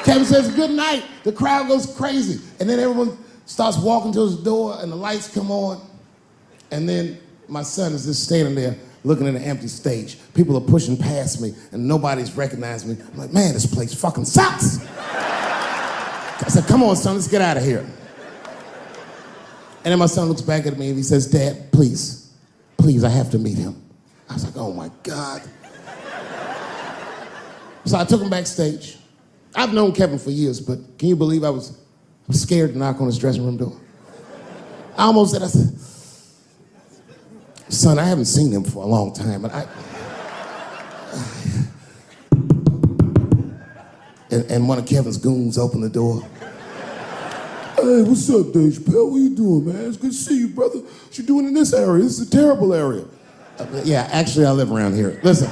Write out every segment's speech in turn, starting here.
Kevin says, good night. The crowd goes crazy. And then everyone starts walking to his door and the lights come on. And then my son is just standing there looking at an empty stage. People are pushing past me and nobody's recognizing me. I'm like, man, this place fucking sucks. I said, come on, son, let's get out of here. And then my son looks back at me and he says, Dad, please, I have to meet him. I was like, oh my God. So I took him backstage. I've known Kevin for years, but can you believe I was scared to knock on his dressing room door? I almost said, I said, son, I haven't seen him for a long time, but and one of Kevin's goons opened the door. Hey, what's up, Dave Chapelle? What you doing, man? It's good to see you, brother. What you doing in this area? This is a terrible area. Yeah, actually, I live around here. Listen.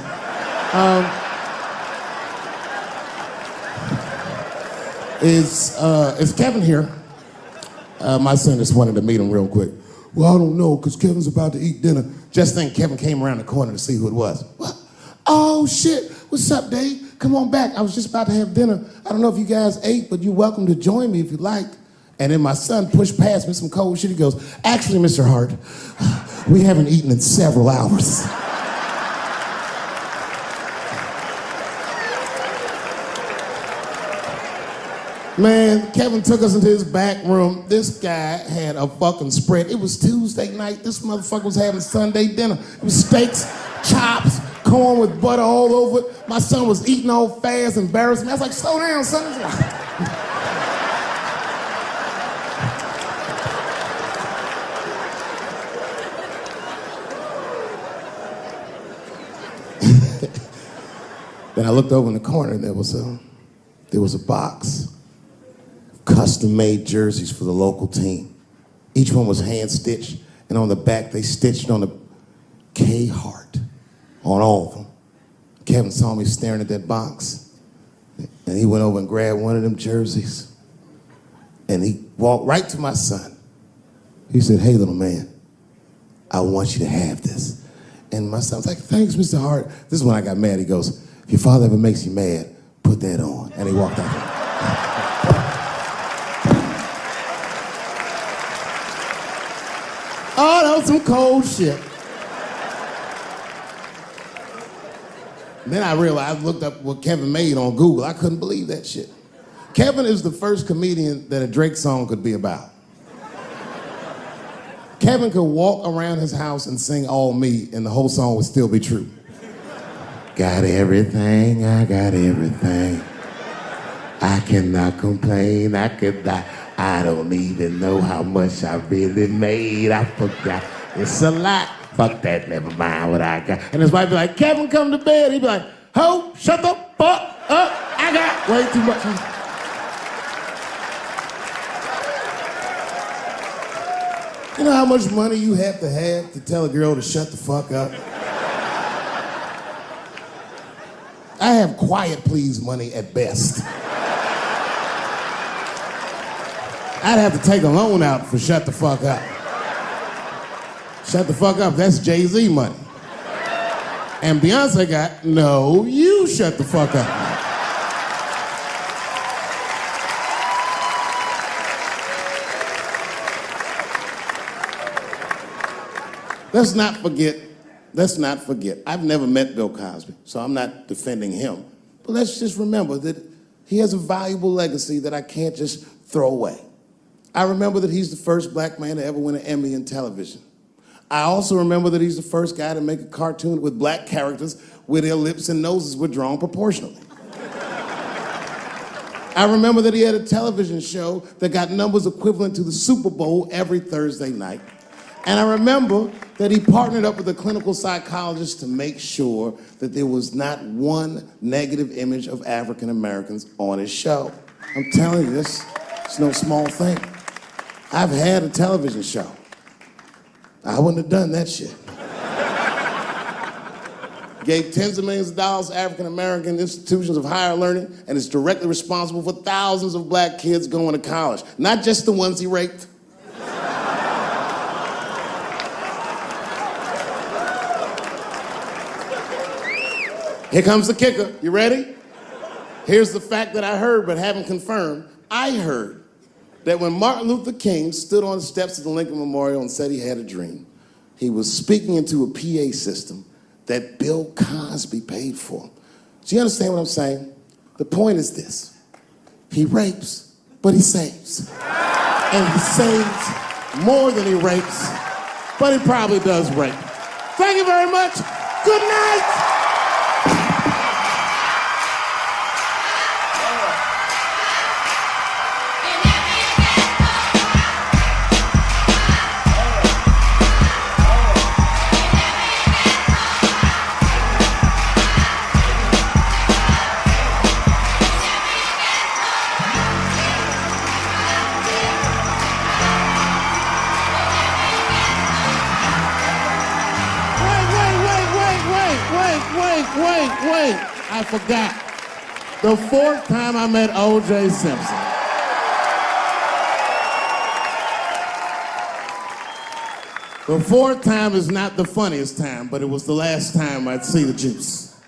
Is Kevin here? My son just wanted to meet him real quick. Well, I don't know, because Kevin's about to eat dinner. Just think Kevin came around the corner to see who it was. What? Oh, shit. What's up, Dave? Come on back. I was just about to have dinner. I don't know if you guys ate, but you're welcome to join me if you'd like. And then my son pushed past me some cold shit. He goes, actually, Mr. Hart, we haven't eaten in several hours. Man, Kevin took us into his back room. This guy had a fucking spread. It was Tuesday night. This motherfucker was having Sunday dinner. It was steaks, chops, corn with butter all over it. My son was eating all fast, embarrassed me. I was like, slow down, son. Then I looked over in the corner and there was a box. Custom-made jerseys for the local team. Each one was hand-stitched, and on the back they stitched on the K Hart on all of them. Kevin saw me staring at that box, and he went over and grabbed one of them jerseys, and he walked right to my son. He said, hey, little man, I want you to have this. And my son was like, thanks, Mr. Hart. This is when I got mad. He goes, if your father ever makes you mad, put that on. And he walked out. Oh, that was some cold shit. Then I realized, I looked up what Kevin made on Google. I couldn't believe that shit. Kevin is the first comedian that a Drake song could be about. Kevin could walk around his house and sing All Me, and the whole song would still be true. Got everything, I got everything. I cannot complain, I don't even know how much I really made. I forgot. It's a lot. Fuck that, never mind what I got. And his wife be like, Kevin, come to bed. He'd be like, ho, shut the fuck up. I got way too much. You know how much money you have to tell a girl to shut the fuck up? I have quiet please money at best. I'd have to take a loan out for shut the fuck up. Shut the fuck up, that's Jay-Z money. And Beyonce got, no, you shut the fuck up. Let's not forget, I've never met Bill Cosby, so I'm not defending him. But let's just remember that he has a valuable legacy that I can't just throw away. I remember that he's the first black man to ever win an Emmy in television. I also remember that he's the first guy to make a cartoon with black characters where their lips and noses were drawn proportionally. I remember that he had a television show that got numbers equivalent to the Super Bowl every Thursday night. And I remember that he partnered up with a clinical psychologist to make sure that there was not one negative image of African Americans on his show. I'm telling you, this is no small thing. I've had a television show. I wouldn't have done that shit. Gave tens of millions of dollars to African American institutions of higher learning, and is directly responsible for thousands of black kids going to college. Not just the ones he raped. Here comes the kicker. You ready? Here's the fact that I heard but haven't confirmed. I heard that when Martin Luther King stood on the steps of the Lincoln Memorial and said he had a dream, he was speaking into a PA system that Bill Cosby paid for. Do you understand what I'm saying? The point is this. He rapes, but he saves. And he saves more than he rapes, but he probably does rape. Thank you very much. Good night. Wait, I forgot. The fourth time I met O.J. Simpson. The fourth time is not the funniest time, but it was the last time I'd see the juice.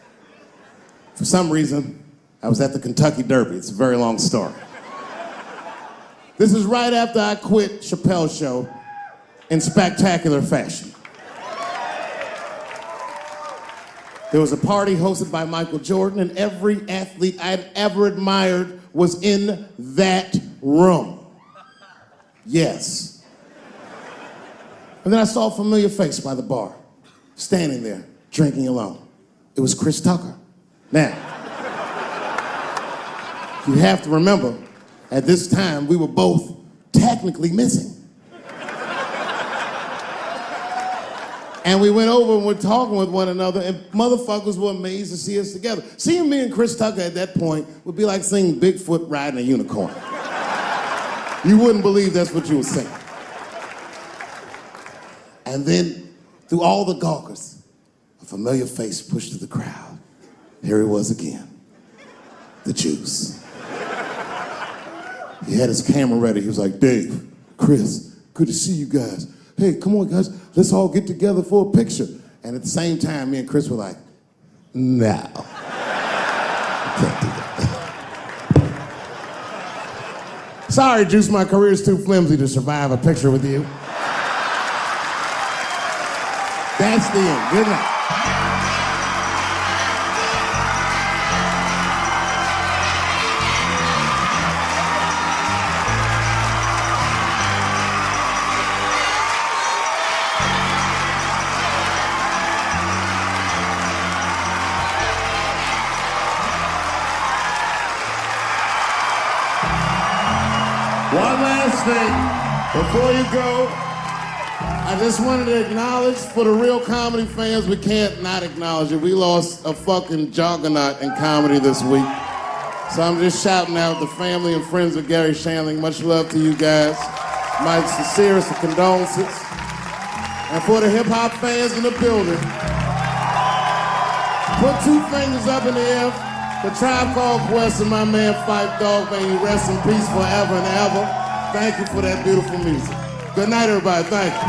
For some reason, I was at the Kentucky Derby. It's a very long story. This is right after I quit Chapelle show in spectacular fashion. There was a party hosted by Michael Jordan, and every athlete I'd ever admired was in that room. Yes. And then I saw a familiar face by the bar, standing there, drinking alone. It was Chris Tucker. Now, you have to remember, at this time, we were both technically missing. And we went over and we're talking with one another, and motherfuckers were amazed to see us together. Seeing me and Chris Tucker at that point would be like seeing Bigfoot riding a unicorn. You wouldn't believe that's what you were saying. And then, through all the gawkers, a familiar face pushed through the crowd. Here he was again, the Juice. He had his camera ready. He was like, Dave, Chris, good to see you guys. Hey, come on, guys, let's all get together for a picture. And at the same time, me and Chris were like, no. I can't do that. Sorry, Juice, my career's too flimsy to survive a picture with you. That's the end. Good night. One last thing, before you go, I just wanted to acknowledge, for the real comedy fans, we can't not acknowledge it. We lost a fucking juggernaut in comedy this week. So I'm just shouting out the family and friends of Gary Shandling. Much love to you guys. My sincerest condolences. And for the hip-hop fans in the building, put two fingers up in the air. The Tribe Called Quest and my man Phife Dawg, may you rest in peace forever and ever. Thank you for that beautiful music. Good night, everybody. Thank you.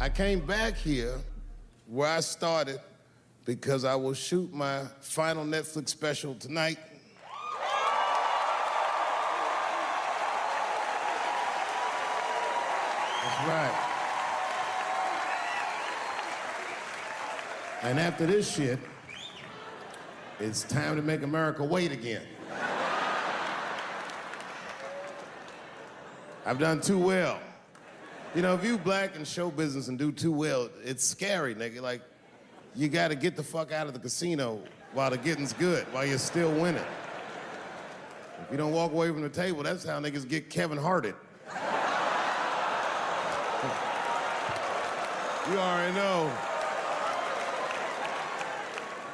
I came back here where I started because I will shoot my final Netflix special tonight. That's right. And after this shit, it's time to make America wait again. I've done too well. You know, if you black in show business and do too well, it's scary, nigga. Like, you gotta get the fuck out of the casino while the getting's good, while you're still winning. If you don't walk away from the table, that's how niggas get Kevin Harted. You already know.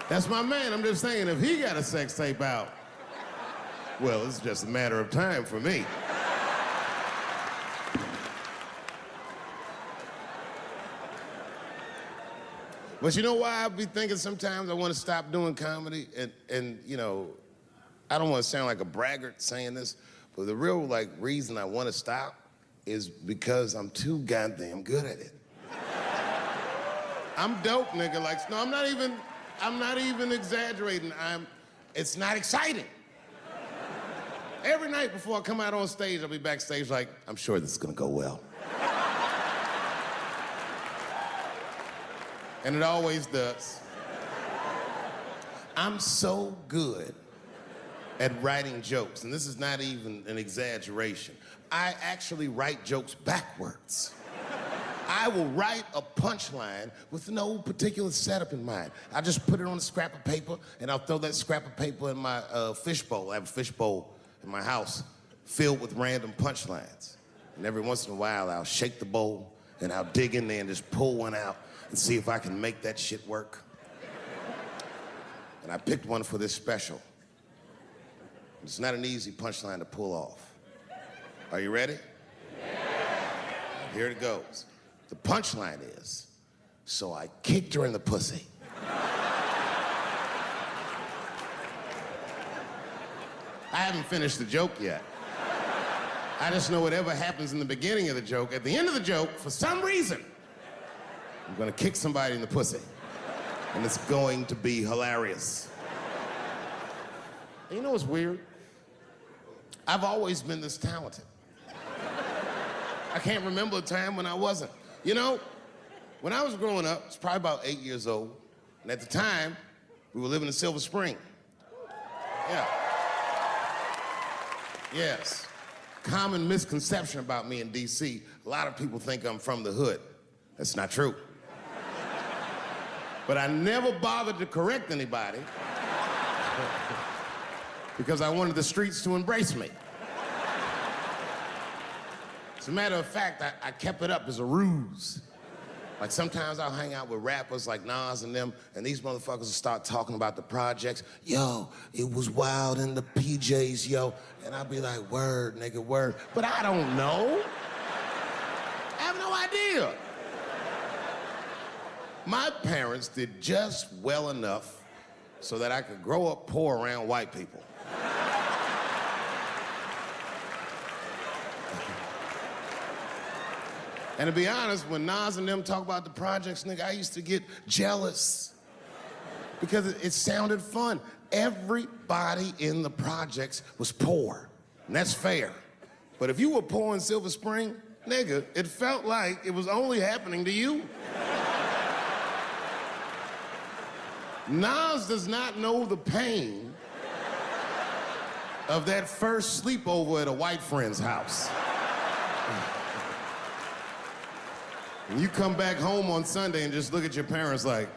That's my man. I'm just saying, if he got a sex tape out, well, it's just a matter of time for me. But you know why I be thinking sometimes I want to stop doing comedy? And you know, I don't want to sound like a braggart saying this, but the real reason I want to stop is because I'm too goddamn good at it. I'm dope, nigga. Like, no, I'm not even exaggerating. It's not exciting. Every night before I come out on stage, I'll be backstage like, I'm sure this is gonna go well. And it always does. I'm so good at writing jokes, and this is not even an exaggeration. I actually write jokes backwards. I will write a punchline with no particular setup in mind. I just put it on a scrap of paper, and I'll throw that scrap of paper in my fishbowl. I have a fishbowl in my house filled with random punchlines. And every once in a while, I'll shake the bowl, and I'll dig in there and just pull one out and see if I can make that shit work. And I picked one for this special. It's not an easy punchline to pull off. Are you ready? Yeah. Here it goes. The punchline is, so I kicked her in the pussy. I haven't finished the joke yet. I just know whatever happens in the beginning of the joke, at the end of the joke, for some reason, I'm gonna kick somebody in the pussy. And it's going to be hilarious. And you know what's weird? I've always been this talented. I can't remember a time when I wasn't. You know, when I was growing up, I was probably about 8 years old, and at the time, we were living in Silver Spring. Yeah. Yes. Common misconception about me in DC, a lot of people think I'm from the hood. That's not true. But I never bothered to correct anybody because I wanted the streets to embrace me. As a matter of fact, I kept it up as a ruse. Like sometimes I'll hang out with rappers like Nas and them, and these motherfuckers will start talking about the projects. Yo, it was wild in the PJs, yo. And I'll be like, word, nigga, word. But I don't know. I have no idea. My parents did just well enough so that I could grow up poor around white people. And to be honest, when Nas and them talk about the projects, nigga, I used to get jealous because it sounded fun. Everybody in the projects was poor, and that's fair. But if you were poor in Silver Spring, nigga, it felt like it was only happening to you. Nas does not know the pain of that first sleepover at a white friend's house. And you come back home on Sunday and just look at your parents like,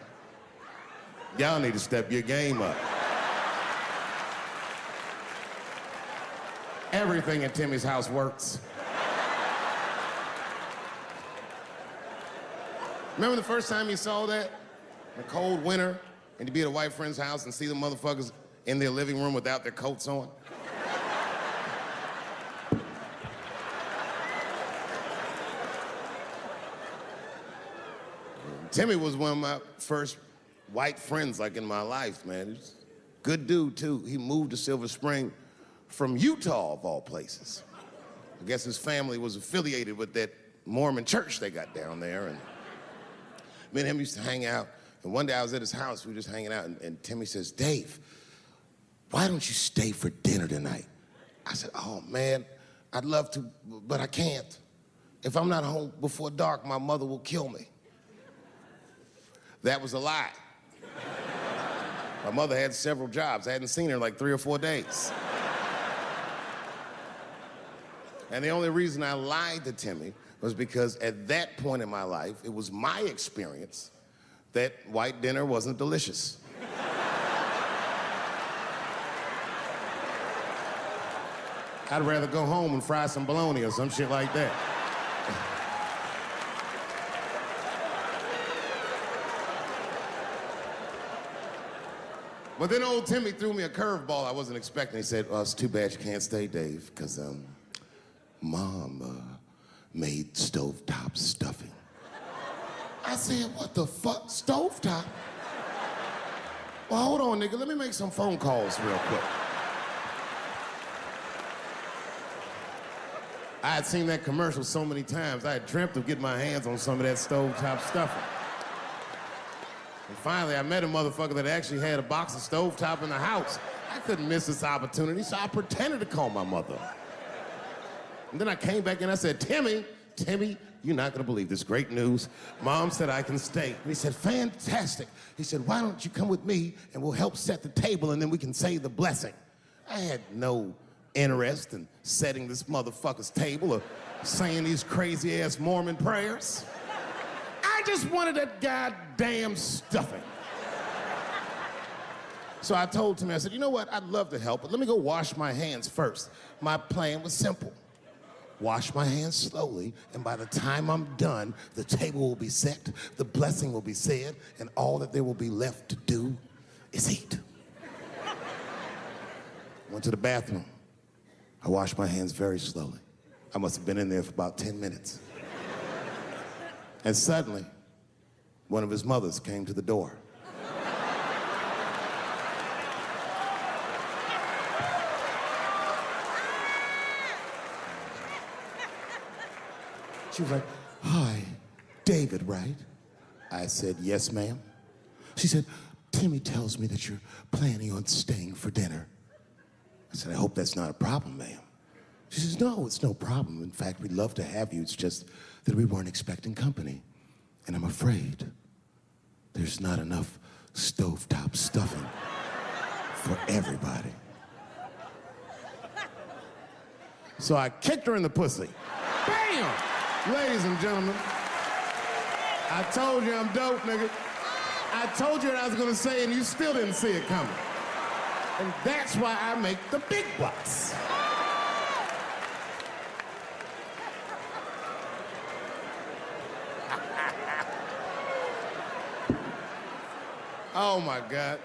y'all need to step your game up. Everything at Timmy's house works. Remember the first time you saw that? In a cold winter, and you'd be at a white friend's house and see the motherfuckers in their living room without their coats on? Timmy was one of my first white friends, like, in my life, man. He's a good dude, too. He moved to Silver Spring from Utah, of all places. I guess his family was affiliated with that Mormon church they got down there, and me and him used to hang out. And one day I was at his house, we were just hanging out, and Timmy says, Dave, why don't you stay for dinner tonight? I said, oh, man, I'd love to, but I can't. If I'm not home before dark, my mother will kill me. That was a lie. My mother had several jobs. I hadn't seen her in like 3 or 4 days. And the only reason I lied to Timmy was because at that point in my life, it was my experience that white dinner wasn't delicious. I'd rather go home and fry some bologna or some shit like that. But then old Timmy threw me a curveball I wasn't expecting. He said, well, it's too bad you can't stay, Dave, because Mom made stovetop stuffing. I said, what the fuck, stovetop? Well, hold on, nigga, let me make some phone calls real quick. I had seen that commercial so many times, I had dreamt of getting my hands on some of that stovetop stuffing. And finally, I met a motherfucker that actually had a box of stovetop in the house. I couldn't miss this opportunity, so I pretended to call my mother. And then I came back and I said, Timmy, you're not gonna believe this great news. Mom said I can stay. And he said, fantastic. He said, why don't you come with me and we'll help set the table and then we can say the blessing. I had no interest in setting this motherfucker's table or saying these crazy ass Mormon prayers. I just wanted that goddamn stuffing. So I told Timmy, I said, you know what, I'd love to help, but let me go wash my hands first. My plan was simple. Wash my hands slowly, and by the time I'm done, the table will be set, the blessing will be said, and all that there will be left to do is eat. Went to the bathroom. I washed my hands very slowly. I must have been in there for about 10 minutes. And suddenly, one of his mothers came to the door. She was like, hi, David, right? I said, yes, ma'am. She said, Timmy tells me that you're planning on staying for dinner. I said, I hope that's not a problem, ma'am. She says, no, it's no problem. In fact, we'd love to have you. It's just that we weren't expecting company. And I'm afraid there's not enough stovetop stuffing for everybody. So I kicked her in the pussy. Bam! Ladies and gentlemen, I told you I'm dope, nigga. I told you what I was gonna say and you still didn't see it coming. And that's why I make the big bucks. Oh my God.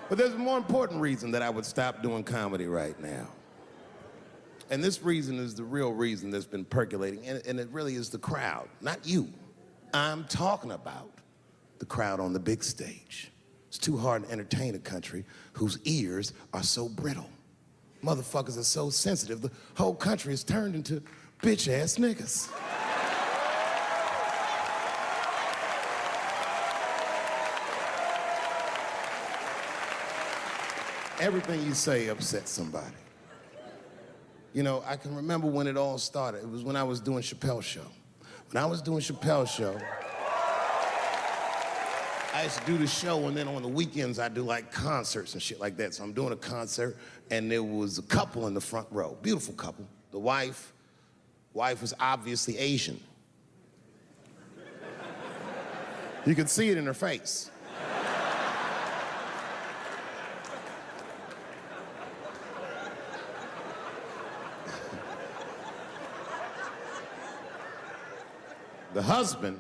But there's a more important reason that I would stop doing comedy right now. And this reason is the real reason that's been percolating, and it really is the crowd, not you. I'm talking about the crowd on the big stage. It's too hard to entertain a country whose ears are so brittle. Motherfuckers are so sensitive, the whole country is turned into bitch-ass niggas. Everything you say upsets somebody. You know, I can remember when it all started. It was when I was doing Chapelle show. When I was doing Chapelle show, I used to do the show, and then on the weekends I do like concerts and shit like that. So I'm doing a concert, and there was a couple in the front row, beautiful couple. The wife was obviously Asian. You could see it in her face. The husband,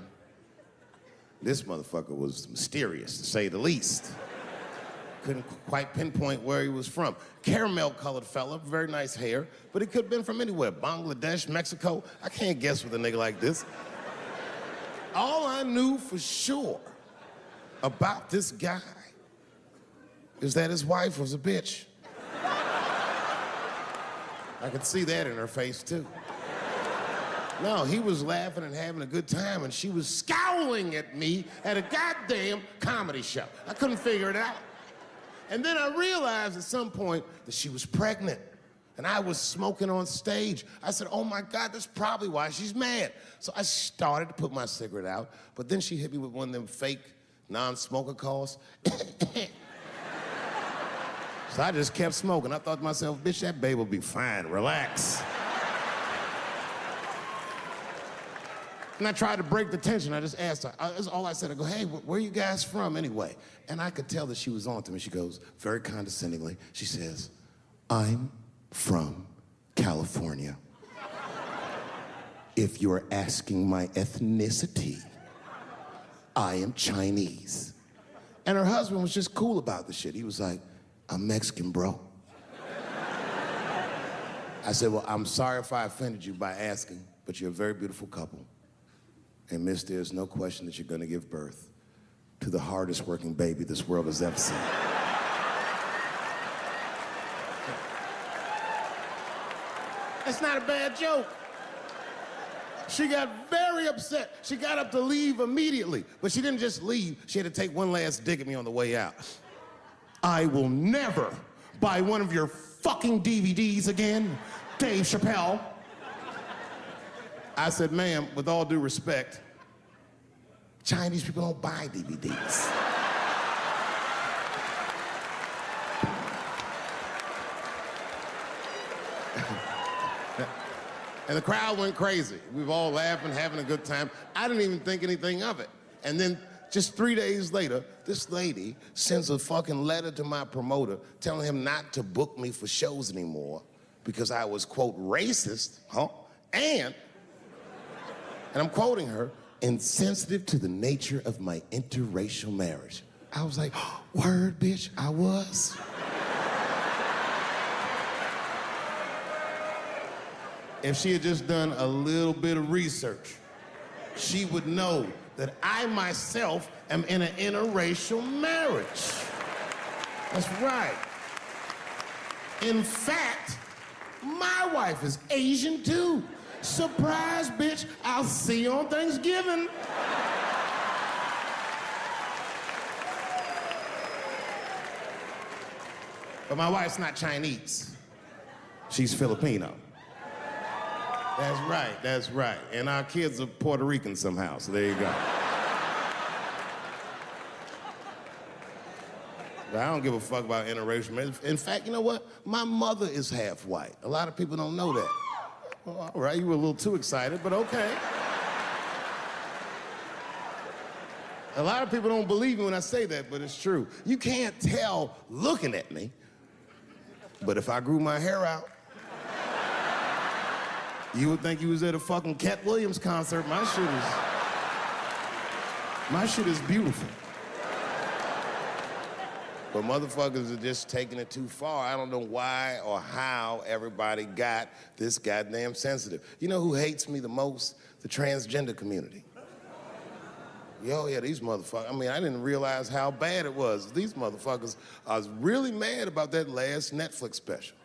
this motherfucker was mysterious, to say the least. Couldn't quite pinpoint where he was from. Caramel-colored fella, very nice hair, but he could have been from anywhere. Bangladesh, Mexico. I can't guess with a nigga like this. All I knew for sure about this guy is that his wife was a bitch. I could see that in her face, too. No, he was laughing and having a good time, and she was scowling at me at a goddamn comedy show. I couldn't figure it out. And then I realized at some point that she was pregnant, and I was smoking on stage. I said, oh my God, that's probably why she's mad. So I started to put my cigarette out, but then she hit me with one of them fake non-smoker calls. So I just kept smoking. I thought to myself, bitch, that babe will be fine, relax. And I tried to break the tension. I just asked her, that's all I said. I go, hey, where are you guys from anyway? And I could tell that she was on to me. She goes, very condescendingly, she says, I'm from California. If you're asking my ethnicity, I am Chinese. And her husband was just cool about the shit. He was like, I'm Mexican, bro. I said, well, I'm sorry if I offended you by asking, but you're a very beautiful couple. And miss, there's no question that you're gonna give birth to the hardest working baby this world has ever seen. That's not a bad joke. She got very upset. She got up to leave immediately, but she didn't just leave. She had to take one last dig at me on the way out. I will never buy one of your fucking DVDs again, Dave Chapelle. I said, ma'am, with all due respect, Chinese people don't buy DVDs. And the crowd went crazy. We were all laughing, having a good time. I didn't even think anything of it. And then just 3 days later, this lady sends a fucking letter to my promoter telling him not to book me for shows anymore because I was, quote, racist, and I'm quoting her, insensitive to the nature of my interracial marriage. I was like, word, bitch, I was. If she had just done a little bit of research, she would know that I myself am in an interracial marriage. That's right. In fact, my wife is Asian too. Surprise, bitch, I'll see you on Thanksgiving. But my wife's not Chinese. She's Filipino. That's right. And our kids are Puerto Rican somehow, so there you go. But I don't give a fuck about interracial marriage. In fact, you know what? My mother is half white. A lot of people don't know that. Well, all right, you were a little too excited, but okay. A lot of people don't believe me when I say that, but it's true. You can't tell looking at me, but if I grew my hair out, you would think you was at a fucking Cat Williams concert. My shit is beautiful. But motherfuckers are just taking it too far. I don't know why or how everybody got this goddamn sensitive. You know who hates me the most? The transgender community. Yo, yeah, these motherfuckers. I mean, I didn't realize how bad it was. These motherfuckers, I was really mad about that last Netflix special.